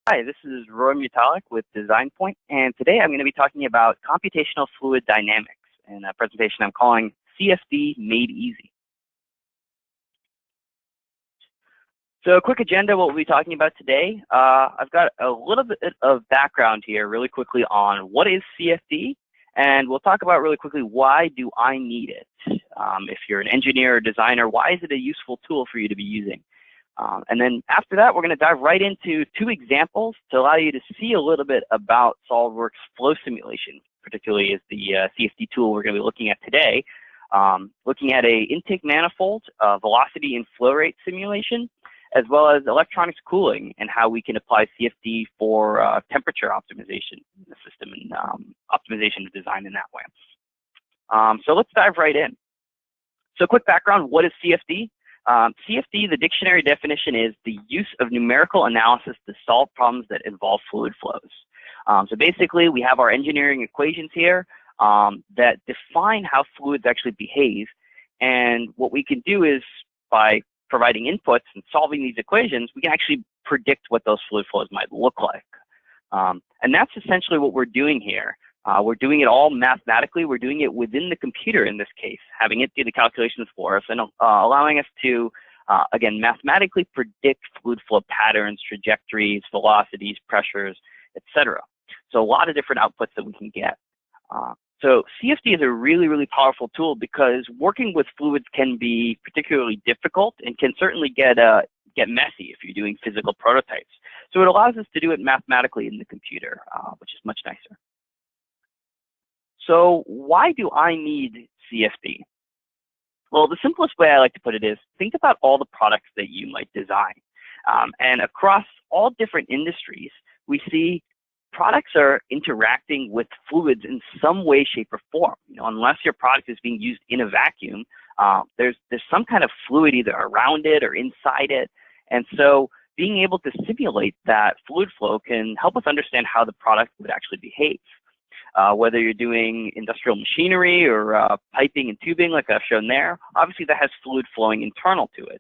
Hi, this is Roy Mutalik with DesignPoint, and today I'm going to be talking about computational fluid dynamics in a presentation I'm calling CFD Made Easy. So a quick agenda, what we'll be talking about today. I've got a little bit of background here really quickly on what is CFD, and we'll talk about really quickly why do I need it. If you're an engineer or designer, why is it a useful tool for you to be using? And then after that, we're going to dive right into two examples to allow you to see a little bit about SOLIDWORKS flow simulation, particularly as the CFD tool we're going to be looking at today, looking at a intake manifold, velocity and flow rate simulation, as well as electronics cooling and how we can apply CFD for temperature optimization in the system and optimization of design in that way. So let's dive right in. So quick background, what is CFD? CFD, the dictionary definition is the use of numerical analysis to solve problems that involve fluid flows. So basically, we have our engineering equations here that define how fluids actually behave. And what we can do is, by providing inputs and solving these equations, we can actually predict what those fluid flows might look like. And that's essentially what we're doing here. We're doing it all mathematically. We're doing it within the computer in this case, having it do the calculations for us and allowing us to, again, mathematically predict fluid flow patterns, trajectories, velocities, pressures, etc. So a lot of different outputs that we can get. So CFD is a really, really powerful tool because working with fluids can be particularly difficult and can certainly get messy if you're doing physical prototypes. So it allows us to do it mathematically in the computer, which is much nicer. So why do I need CFD? Well, the simplest way I like to put it is think about all the products that you might design. And across all different industries, we see products are interacting with fluids in some way, shape, or form. Unless your product is being used in a vacuum, there's some kind of fluid either around it or inside it. And so being able to simulate that fluid flow can help us understand how the product would actually behave. Whether you're doing industrial machinery or piping and tubing like I've shown there, obviously that has fluid flowing internal to it.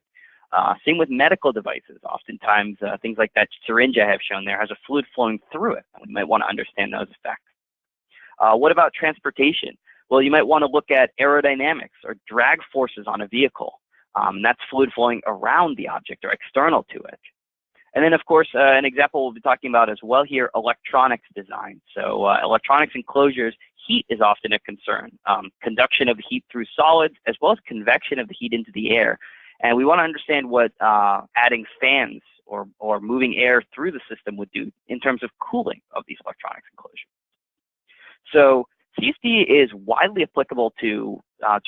Same with medical devices. Oftentimes, things like that syringe I have shown there has a fluid flowing through it. We might want to understand those effects. What about transportation? Well, you might want to look at aerodynamics or drag forces on a vehicle. That's fluid flowing around the object or external to it. And then, of course, an example we'll be talking about as well here, electronics design. So electronics enclosures, heat is often a concern. Conduction of heat through solids, as well as convection of the heat into the air. And we want to understand what adding fans or moving air through the system would do in terms of cooling of these electronics enclosures. So CFD is widely applicable to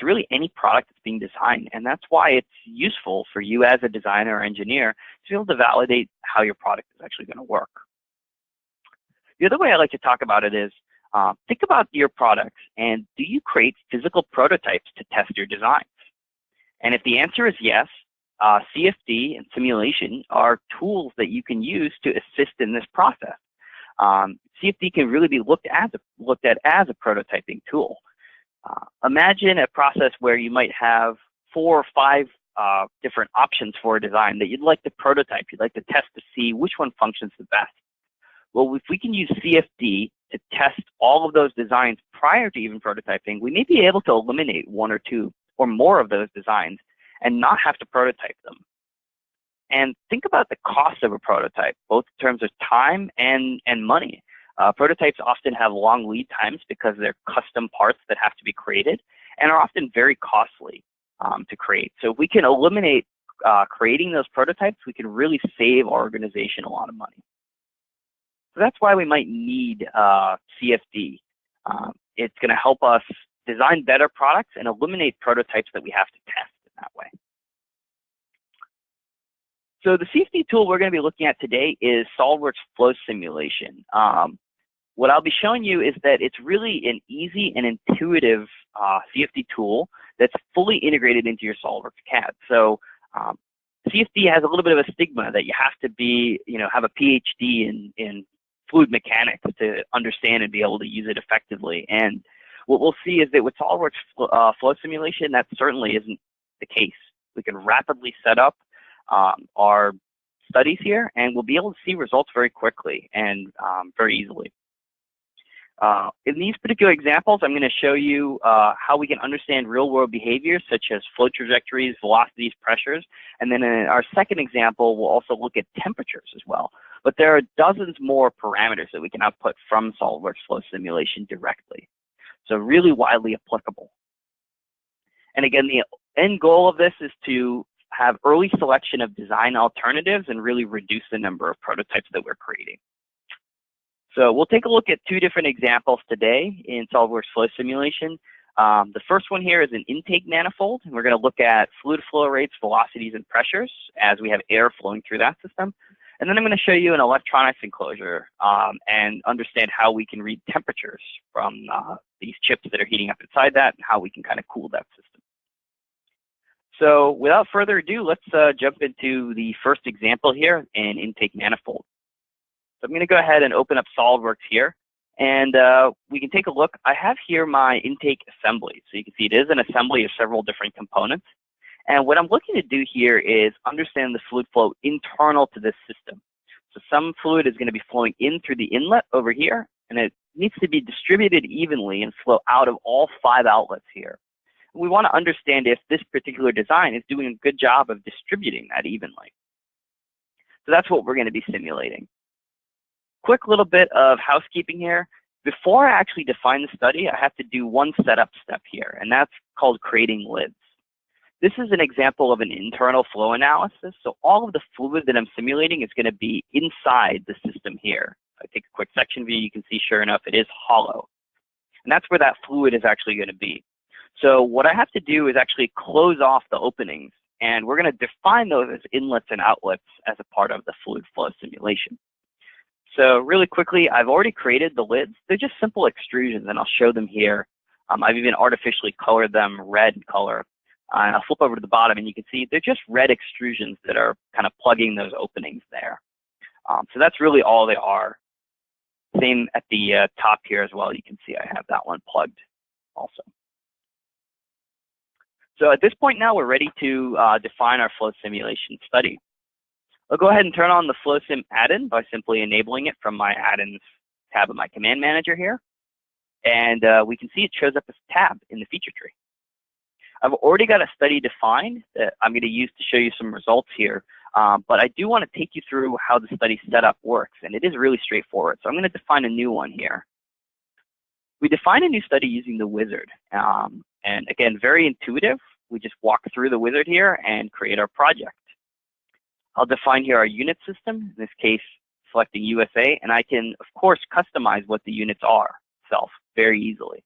really any product that's being designed, and that's why it's useful for you as a designer or engineer to be able to validate how your product is actually going to work. The other way I like to talk about it is think about your products, and do you create physical prototypes to test your designs? And if the answer is yes, CFD and simulation are tools that you can use to assist in this process. CFD can really be looked at as a prototyping tool. Imagine a process where you might have 4 or 5 different options for a design that you'd like to prototype, you'd like to test to see which one functions the best. Well, if we can use CFD to test all of those designs prior to even prototyping, we may be able to eliminate 1 or 2 or more of those designs and not have to prototype them. And think about the cost of a prototype, both in terms of time and money. Prototypes often have long lead times because they're custom parts that have to be created and are often very costly to create. So if we can eliminate creating those prototypes, we can really save our organization a lot of money. So that's why we might need CFD. It's going to help us design better products and eliminate prototypes that we have to test in that way. So the CFD tool we're going to be looking at today is SOLIDWORKS flow simulation. What I'll be showing you is that it's really an easy and intuitive CFD tool that's fully integrated into your SOLIDWORKS CAD. So CFD has a little bit of a stigma that you have to be, have a PhD in fluid mechanics to understand and be able to use it effectively. And what we'll see is that with SOLIDWORKS flow simulation, that certainly isn't the case. We can rapidly set up our studies here, and we'll be able to see results very quickly and very easily. In these particular examples, I'm going to show you how we can understand real-world behaviors such as flow trajectories, velocities, pressures, and then in our second example, we'll also look at temperatures as well. But there are dozens more parameters that we can output from SOLIDWORKS flow simulation directly. So really widely applicable. And again, the end goal of this is to have early selection of design alternatives and really reduce the number of prototypes that we're creating. So we'll take a look at two different examples today in SOLIDWORKS flow simulation. The first one here is an intake manifold, and we're going to look at fluid flow rates, velocities, and pressures as we have air flowing through that system. And then I'm going to show you an electronics enclosure and understand how we can read temperatures from these chips that are heating up inside that and how we can kind of cool that system. So without further ado, let's jump into the first example here, an intake manifold. So I'm going to go ahead and open up SOLIDWORKS here, and we can take a look. I have here my intake assembly. So you can see it is an assembly of several different components. And what I'm looking to do here is understand the fluid flow internal to this system. So some fluid is going to be flowing in through the inlet over here, and it needs to be distributed evenly and flow out of all 5 outlets here. We want to understand if this particular design is doing a good job of distributing that evenly. So that's what we're going to be simulating. Quick little bit of housekeeping here. Before I actually define the study, I have to do one setup step here, and that's called creating lids. This is an example of an internal flow analysis. So all of the fluid that I'm simulating is going to be inside the system here. If I take a quick section view, you can see sure enough it is hollow. And that's where that fluid is actually going to be. So what I have to do is actually close off the openings, and we're going to define those as inlets and outlets as a part of the fluid flow simulation. So really quickly, I've already created the lids. They're just simple extrusions, and I'll show them here. I've even artificially colored them red color. And I'll flip over to the bottom, and you can see they're just red extrusions that are kind of plugging those openings there. So that's really all they are. Same at the top here as well. You can see I have that one plugged also. So at this point now, we're ready to define our flow simulation study. I'll go ahead and turn on the FlowSim add-in by simply enabling it from my add-ins tab of my command manager here. And we can see it shows up as a tab in the feature tree. I've already got a study defined that I'm going to use to show you some results here, but I do want to take you through how the study setup works, and it is really straightforward. So I'm going to define a new one here. We define a new study using the wizard, and again, very intuitive. We just walk through the wizard here and create our project. I'll define here our unit system, in this case, selecting USA, and I can, of course, customize what the units are itself very easily.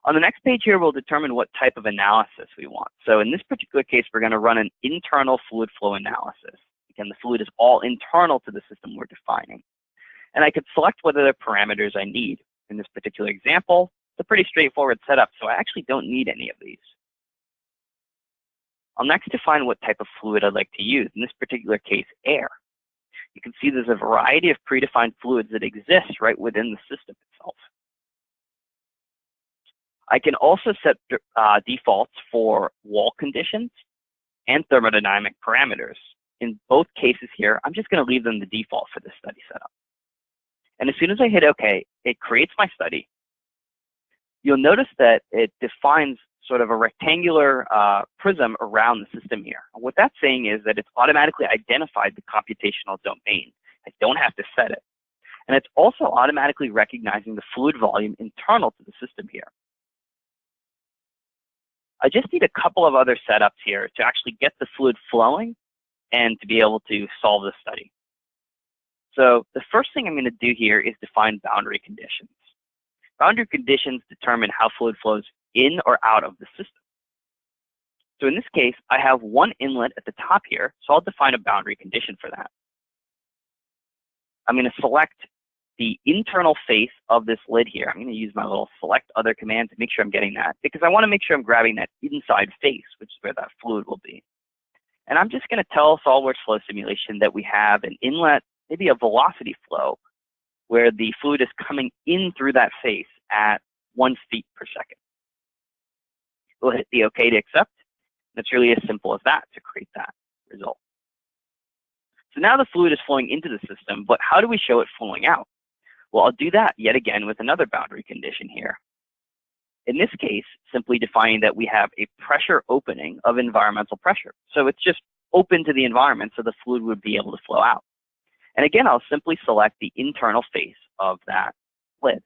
On the next page here, we'll determine what type of analysis we want. So in this particular case, we're going to run an internal fluid flow analysis. Again, the fluid is all internal to the system we're defining. And I could select what other parameters I need. In this particular example, it's a pretty straightforward setup, so I actually don't need any of these. I'll next define what type of fluid I'd like to use. In this particular case, air. You can see there's a variety of predefined fluids that exist right within the system itself. I can also set defaults for wall conditions and thermodynamic parameters. In both cases here, I'm just going to leave them the default for this study setup. And as soon as I hit OK, it creates my study. You'll notice that it defines sort of a rectangular prism around the system here. And what that's saying is that it's automatically identified the computational domain. I don't have to set it. And it's also automatically recognizing the fluid volume internal to the system here. I just need a couple of other setups here to actually get the fluid flowing and to be able to solve the study. So the first thing I'm going to do here is define boundary conditions. Boundary conditions determine how fluid flows in or out of the system. So in this case, I have one inlet at the top here, so I'll define a boundary condition for that. I'm going to select the internal face of this lid here. I'm going to use my little select other command to make sure I'm getting that, because I want to make sure I'm grabbing that inside face, which is where that fluid will be. And I'm just going to tell SOLIDWORKS flow simulation that we have an inlet, maybe a velocity flow, where the fluid is coming in through that face at 1 feet per second. We'll hit the OK to accept. It's really as simple as that to create that result. So now the fluid is flowing into the system, but how do we show it flowing out? Well, I'll do that yet again with another boundary condition here. In this case, simply defining that we have a pressure opening of environmental pressure. So it's just open to the environment so the fluid would be able to flow out. And again, I'll simply select the internal face of that lid.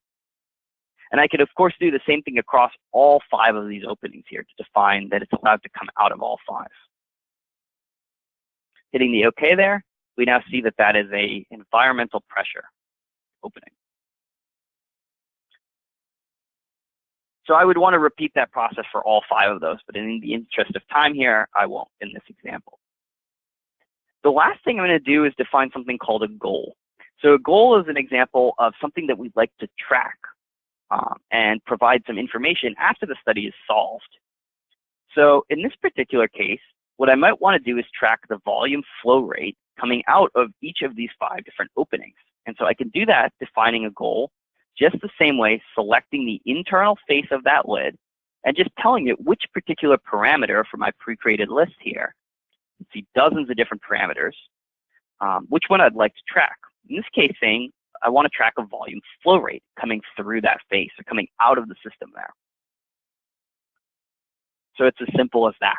And I could, of course, do the same thing across all 5 of these openings here to define that it's allowed to come out of all 5. Hitting the OK there, we now see that that is an environmental pressure opening. So I would want to repeat that process for all 5 of those, but in the interest of time here, I won't in this example. The last thing I'm going to do is define something called a goal. So a goal is an example of something that we'd like to track and provide some information after the study is solved. So in this particular case, what I might want to do is track the volume flow rate coming out of each of these 5 different openings. And so I can do that defining a goal just the same way, selecting the internal face of that lid and just telling it which particular parameter for my pre-created list here. You see dozens of different parameters, which one I'd like to track. In this case, saying I want to track a volume flow rate coming through that face or coming out of the system there. So it's as simple as that.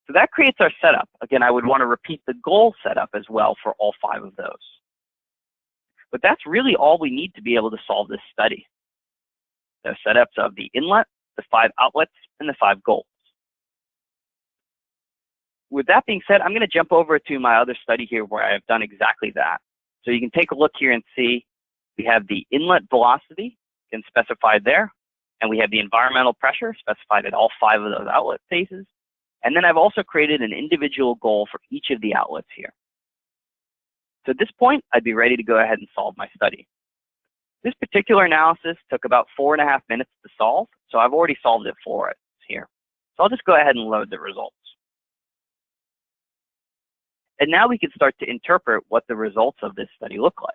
So that creates our setup. Again, I would want to repeat the goal setup as well for all 5 of those. But that's really all we need to be able to solve this study. The setups of the inlet, the 5 outlets, and the 5 goals. With that being said, I'm going to jump over to my other study here where I have done exactly that. So you can take a look here and see we have the inlet velocity specified there, and we have the environmental pressure specified at all 5 of those outlet faces. And then I've also created an individual goal for each of the outlets here. So at this point, I'd be ready to go ahead and solve my study. This particular analysis took about 4.5 minutes to solve, so I've already solved it for it here. So I'll just go ahead and load the results. And now we can start to interpret what the results of this study look like.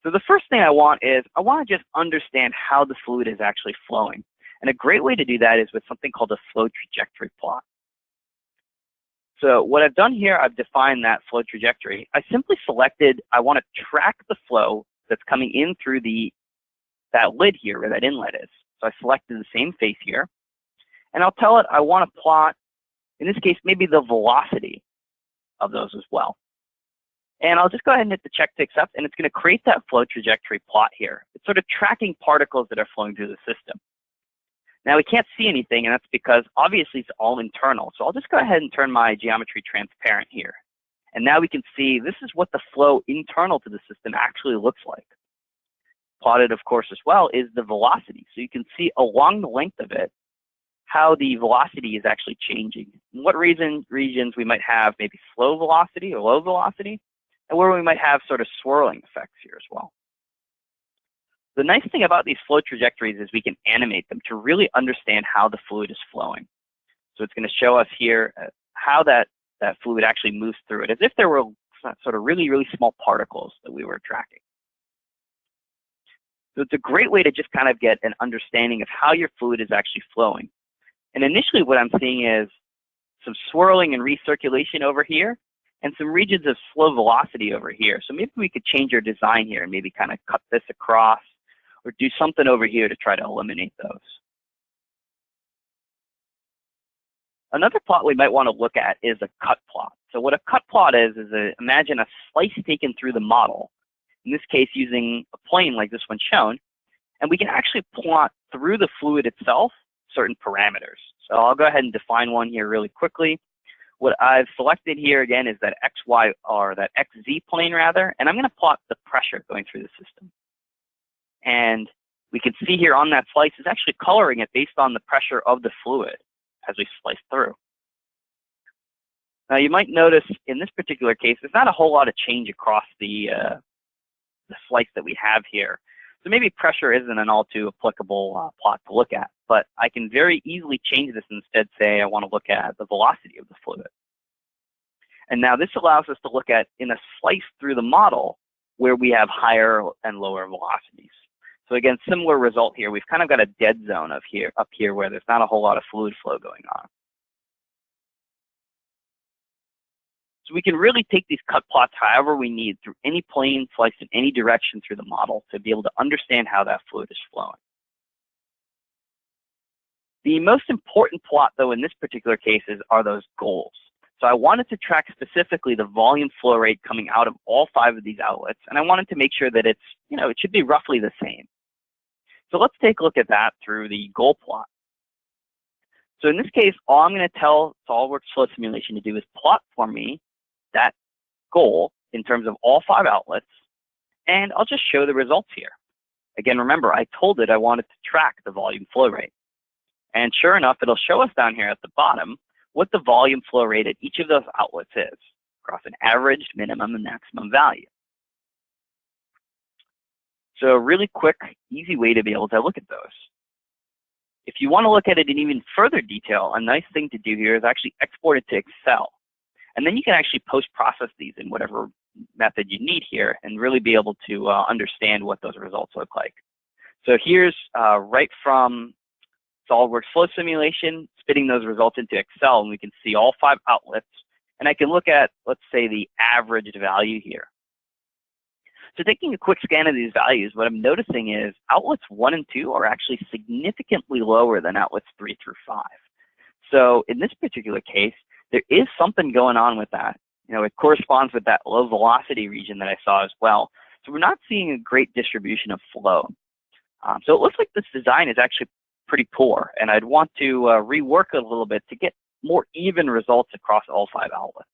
So the first thing I want to just understand how the fluid is actually flowing. And a great way to do that is with something called a flow trajectory plot. So what I've done here, I've defined that flow trajectory. I simply selected, I want to track the flow that's coming in through that lid here where that inlet is. So I selected the same face here. And I'll tell it I want to plot, in this case, maybe the velocity of those as well. And I'll just go ahead and hit the check to accept, and it's going to create that flow trajectory plot here. It's sort of tracking particles that are flowing through the system. Now we can't see anything, and that's because obviously it's all internal. So I'll just go ahead and turn my geometry transparent here. And now we can see this is what the flow internal to the system actually looks like. Plotted, of course, as well is the velocity. So you can see along the length of it how the velocity is actually changing. In what regions we might have maybe slow velocity or low velocity, and where we might have sort of swirling effects here as well. The nice thing about these flow trajectories is we can animate them to really understand how the fluid is flowing. So it's going to show us here how that fluid actually moves through it, as if there were sort of really, really small particles that we were tracking. So it's a great way to just kind of get an understanding of how your fluid is actually flowing. And initially what I'm seeing is some swirling and recirculation over here, and some regions of slow velocity over here. So maybe we could change our design here and maybe kind of cut this across or do something over here to try to eliminate those. Another plot we might want to look at is a cut plot. So what a cut plot is imagine a slice taken through the model, in this case using a plane like this one shown, and we can actually plot through the fluid itself certain parameters. So I'll go ahead and define one here really quickly. What I've selected here again is that XY, or that XZ plane rather, and I'm going to plot the pressure going through the system. And we can see here on that slice is actually coloring it based on the pressure of the fluid as we slice through. Now you might notice in this particular case, there's not a whole lot of change across the slice that we have here. So maybe pressure isn't an all too applicable plot to look at, but I can very easily change this and instead say I want to look at the velocity of the fluid. And now this allows us to look at in a slice through the model where we have higher and lower velocities. So again, similar result here. We've kind of got a dead zone up here where there's not a whole lot of fluid flow going on. So we can really take these cut plots however we need through any plane sliced in any direction through the model to be able to understand how that fluid is flowing. The most important plot, though, in this particular case are those goals. So I wanted to track specifically the volume flow rate coming out of all 5 of these outlets, and I wanted to make sure that it's, it should be roughly the same. So let's take a look at that through the goal plot. So in this case, all I'm going to tell SOLIDWORKS Flow Simulation to do is plot for me that goal in terms of all 5 outlets, and I'll just show the results here. Again, remember, I told it I wanted to track the volume flow rate. And sure enough, it'll show us down here at the bottom what the volume flow rate at each of those outlets is across an average, minimum, and maximum value. So a really quick, easy way to be able to look at those. If you want to look at it in even further detail, a nice thing to do here is actually export it to Excel. And then you can actually post-process these in whatever method you need here and really be able to understand what those results look like. So here's right from SOLIDWORKS Flow Simulation, spitting those results into Excel, and we can see all 5 outlets. And I can look at, let's say, the averaged value here. So taking a quick scan of these values, what I'm noticing is outlets 1 and 2 are actually significantly lower than outlets 3 through 5. So in this particular case, there is something going on with that. It corresponds with that low velocity region that I saw as well. So we're not seeing a great distribution of flow. So it looks like this design is actually pretty poor, and I'd want to rework it a little bit to get more even results across all 5 outlets.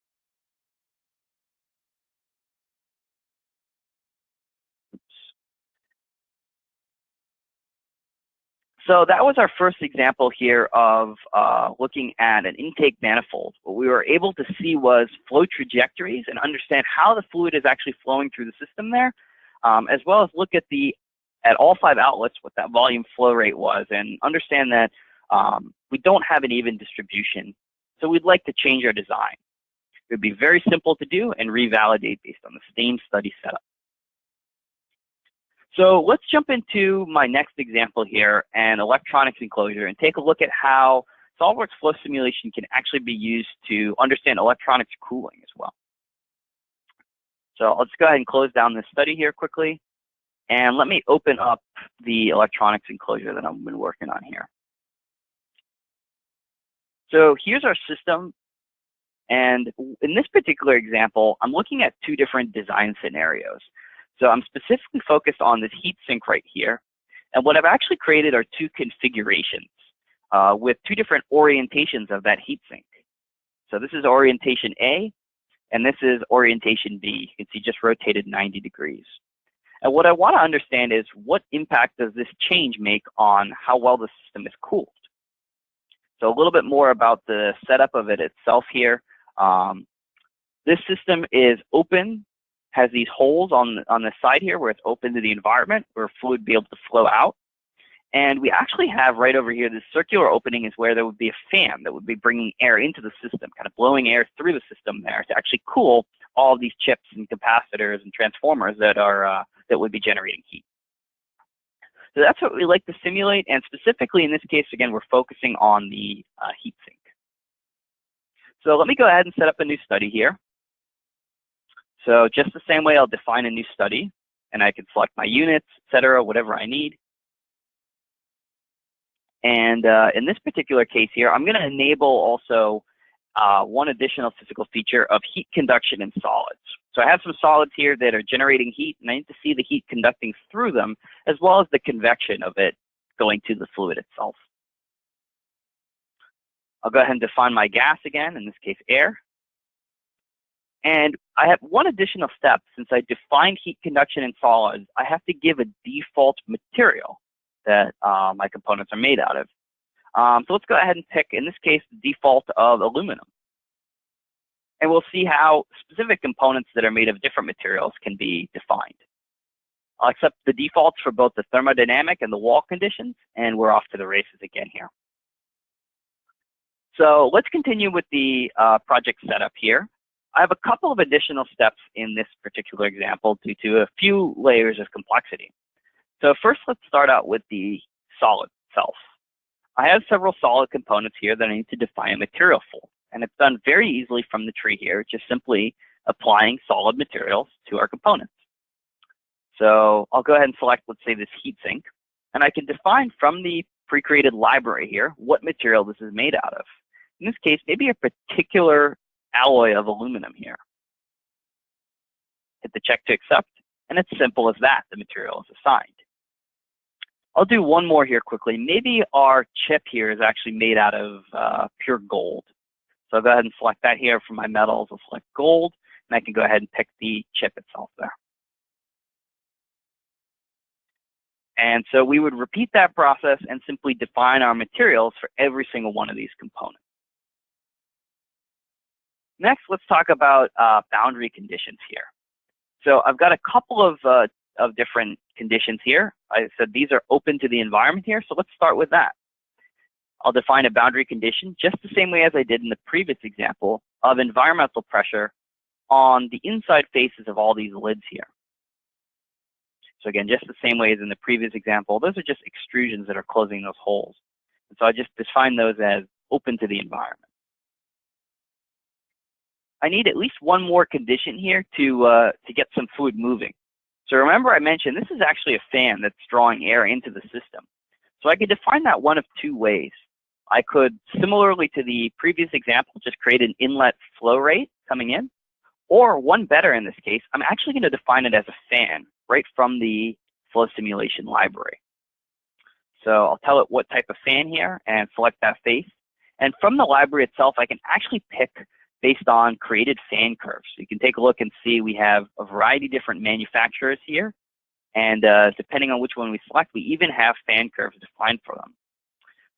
So that was our first example here of looking at an intake manifold. What we were able to see was flow trajectories and understand how the fluid is actually flowing through the system there, as well as look at all 5 outlets what that volume flow rate was, and understand that we don't have an even distribution. So we'd like to change our design. It would be very simple to do and revalidate based on the same study setup. So let's jump into my next example here, an electronics enclosure, and take a look at how SOLIDWORKS Flow Simulation can actually be used to understand electronics cooling as well. So let's go ahead and close down this study here quickly, and let me open up the electronics enclosure that I've been working on here. So here's our system, and in this particular example, I'm looking at 2 different design scenarios. So I'm specifically focused on this heat sink right here. And what I've actually created are 2 configurations with 2 different orientations of that heat sink. So this is orientation A, and this is orientation B. You can see just rotated 90 degrees. And what I want to understand is what impact does this change make on how well the system is cooled? So a little bit more about the setup of it itself here. This system is open, has these holes on the side here where it's open to the environment, where fluid would be able to flow out. And we actually have right over here, this circular opening is where there would be a fan that would be bringing air into the system, kind of blowing air through the system there to actually cool all of these chips and capacitors and transformers that would be generating heat. So that's what we like to simulate, and specifically in this case, again, we're focusing on the heat sink. So let me go ahead and set up a new study here. So just the same way, I'll define a new study, and I can select my units, etc., whatever I need. And in this particular case here, I'm going to enable also one additional physical feature of heat conduction in solids. So I have some solids here that are generating heat, and I need to see the heat conducting through them, as well as the convection of it going to the fluid itself. I'll go ahead and define my gas again, in this case air. And I have one additional step. Since I defined heat conduction in solids, I have to give a default material that my components are made out of. So let's go ahead and pick, in this case, the default of aluminum. And we'll see how specific components that are made of different materials can be defined. I'll accept the defaults for both the thermodynamic and the wall conditions, and we're off to the races again here. So let's continue with the project setup here. I have a couple of additional steps in this particular example due to a few layers of complexity. So first, let's start out with the solid itself. I have several solid components here that I need to define a material for. And it's done very easily from the tree here, just simply applying solid materials to our components. So I'll go ahead and select, let's say, this heatsink, and I can define from the pre-created library here what material this is made out of. In this case, maybe a particular alloy of aluminum here. Hit the check to accept, and it's simple as that. The material is assigned. I'll do one more here quickly. Maybe our chip here is actually made out of pure gold. So I'll go ahead and select that here for my metals. I'll select gold, and I can go ahead and pick the chip itself there. And so we would repeat that process and simply define our materials for every single one of these components. Next, let's talk about boundary conditions here. So I've got a couple of different conditions here. I said these are open to the environment here, so let's start with that. I'll define a boundary condition just the same way as I did in the previous example of environmental pressure on the inside faces of all these lids here. So again, just the same way as in the previous example, those are just extrusions that are closing those holes. And so I just define those as open to the environment. I need at least one more condition here to get some fluid moving. So remember I mentioned this is actually a fan that's drawing air into the system. So I could define that one of two ways. I could, similarly to the previous example, just create an inlet flow rate coming in. Or one better in this case, I'm actually going to define it as a fan right from the flow simulation library. So I'll tell it what type of fan here and select that face. And from the library itself, I can actually pick based on created fan curves. So you can take a look and see we have a variety of different manufacturers here. And depending on which one we select, we even have fan curves defined for them.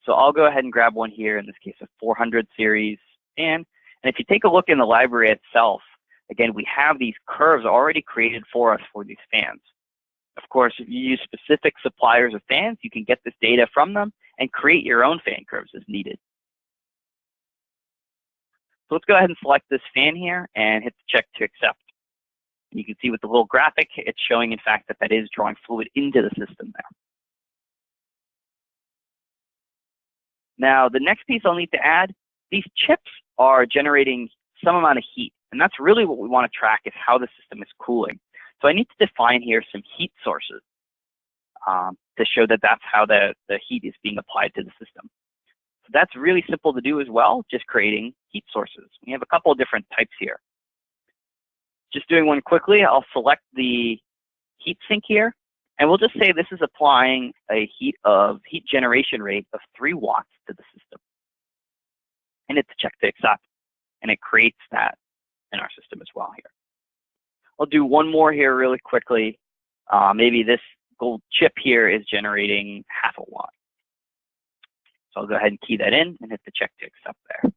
So I'll go ahead and grab one here, in this case a 400 series fan. And if you take a look in the library itself, again, we have these curves already created for us for these fans. Of course, if you use specific suppliers of fans, you can get this data from them and create your own fan curves as needed. So let's go ahead and select this fan here and hit the check to accept. You can see with the little graphic, it's showing, in fact, that that is drawing fluid into the system there. Now, the next piece I'll need to add, these chips are generating some amount of heat. And that's really what we want to track, is how the system is cooling. So I need to define here some heat sources to show that that's how the heat is being applied to the system. So that's really simple to do as well, just creating heat sources. We have a couple of different types here. Just doing one quickly, I'll select the heat sink here, and we'll just say this is applying a heat generation rate of 3 watts to the system. And hit the check to accept, and it creates that in our system as well here. I'll do one more here really quickly. Maybe this gold chip here is generating 0.5 watt. So I'll go ahead and key that in and hit the check to accept there.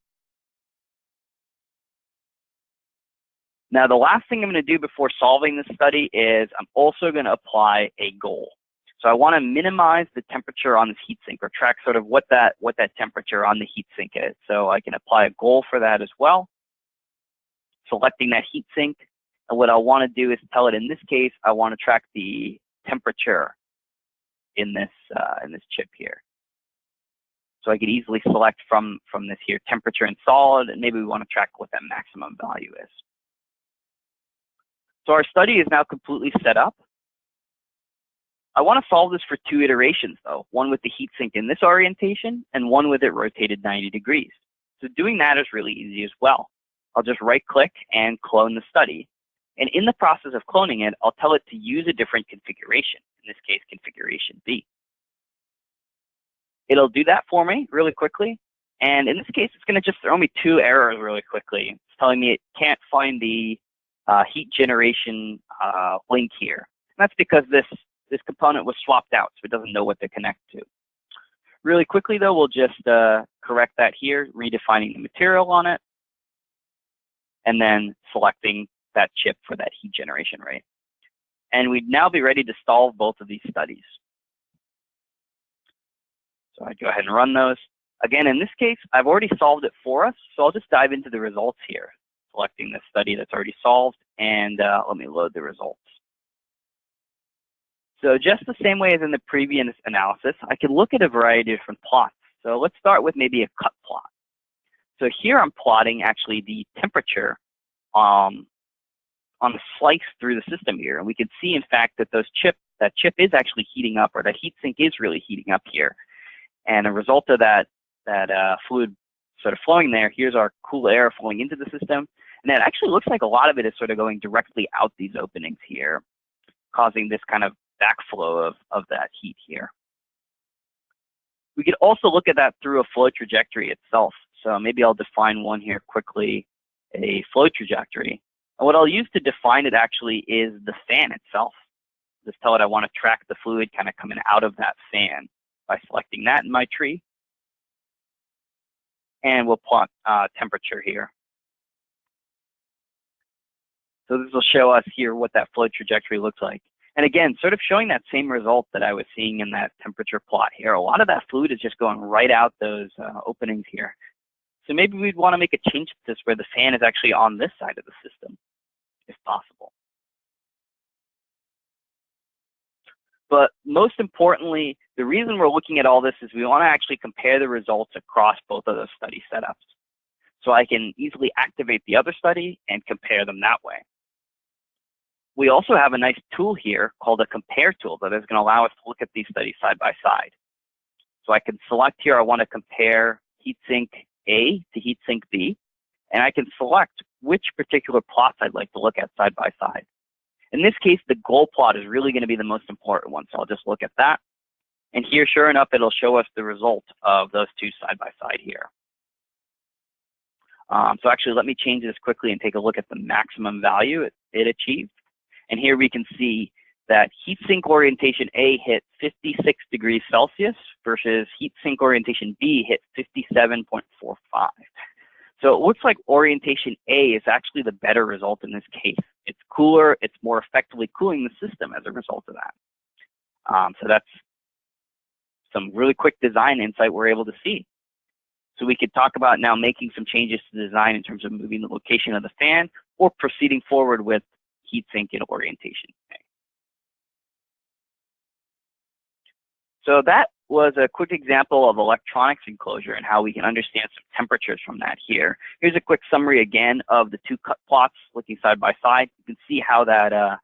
Now, the last thing I'm going to do before solving this study is I'm also going to apply a goal. So I want to minimize the temperature on this heatsink, or track sort of what that temperature on the heatsink is. So I can apply a goal for that as well, selecting that heatsink. And what I want to do is tell it, in this case, I want to track the temperature in this chip here. So I could easily select from this here temperature in solid, and maybe we want to track what that maximum value is. So our study is now completely set up. I want to solve this for 2 iterations though, one with the heatsink in this orientation and one with it rotated 90 degrees. So doing that is really easy as well. I'll just right click and clone the study. And in the process of cloning it, I'll tell it to use a different configuration, in this case, configuration B. It'll do that for me really quickly. And in this case, it's going to just throw me 2 errors really quickly. It's telling me it can't find the heat generation link here. And that's because this component was swapped out, so it doesn't know what to connect to. Really quickly though, we'll just correct that here, redefining the material on it, and then selecting that chip for that heat generation rate. And we'd now be ready to solve both of these studies. So I'd go ahead and run those. Again, in this case, I've already solved it for us, so I'll just dive into the results here, selecting the study that's already solved, and let me load the results. So just the same way as in the previous analysis, I can look at a variety of different plots. So let's start with maybe a cut plot. So here I'm plotting actually the temperature on the slice through the system here. And we can see, in fact, that that chip is actually heating up, or that heat sink is really heating up here. And a result of that fluid sort of flowing there, here's our cool air flowing into the system. And it actually looks like a lot of it is sort of going directly out these openings here, causing this kind of backflow of that heat here. We could also look at that through a flow trajectory itself. So maybe I'll define one here quickly, a flow trajectory. And what I'll use to define it actually is the fan itself. Just tell it I want to track the fluid kind of coming out of that fan by selecting that in my tree. And we'll plot temperature here. So this will show us here what that flow trajectory looks like. And again, sort of showing that same result that I was seeing in that temperature plot here. A lot of that fluid is just going right out those openings here. So maybe we'd want to make a change to this where the fan is actually on this side of the system, if possible. But most importantly, the reason we're looking at all this is we want to actually compare the results across both of those study setups. So I can easily activate the other study and compare them that way. We also have a nice tool here called a compare tool that is going to allow us to look at these studies side by side. So I can select here, I want to compare heatsink A to heatsink B, and I can select which particular plots I'd like to look at side by side. In this case, the goal plot is really going to be the most important one, so I'll just look at that. And here, sure enough, it'll show us the result of those two side by side here. So actually, let me change this quickly and take a look at the maximum value it achieved. And here we can see that heatsink orientation A hit 56 degrees Celsius versus heatsink orientation B hit 57.45. So it looks like orientation A is actually the better result in this case. It's cooler, it's more effectively cooling the system as a result of that. So that's some really quick design insight we're able to see. So we could talk about now making some changes to the design in terms of moving the location of the fan or proceeding forward with heatsink and orientation. So that was a quick example of electronics enclosure and how we can understand some temperatures from that here. Here's a quick summary again of the two cut plots looking side by side. You can see how that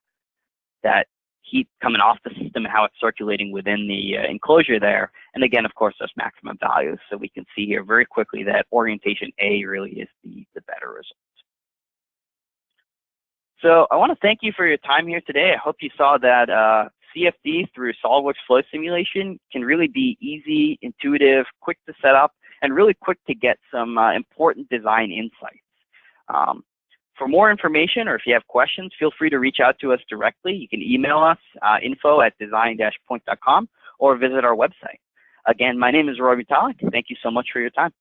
heat coming off the system and how it's circulating within the enclosure there. And again, of course, those maximum values. So we can see here very quickly that orientation A really is the better result. So I want to thank you for your time here today. I hope you saw that CFD through SOLIDWORKS flow simulation can really be easy, intuitive, quick to set up, and really quick to get some important design insights. For more information, or if you have questions, feel free to reach out to us directly. You can email us, info@design-point.com, or visit our website. Again, my name is Roy Vitalik. Thank you so much for your time.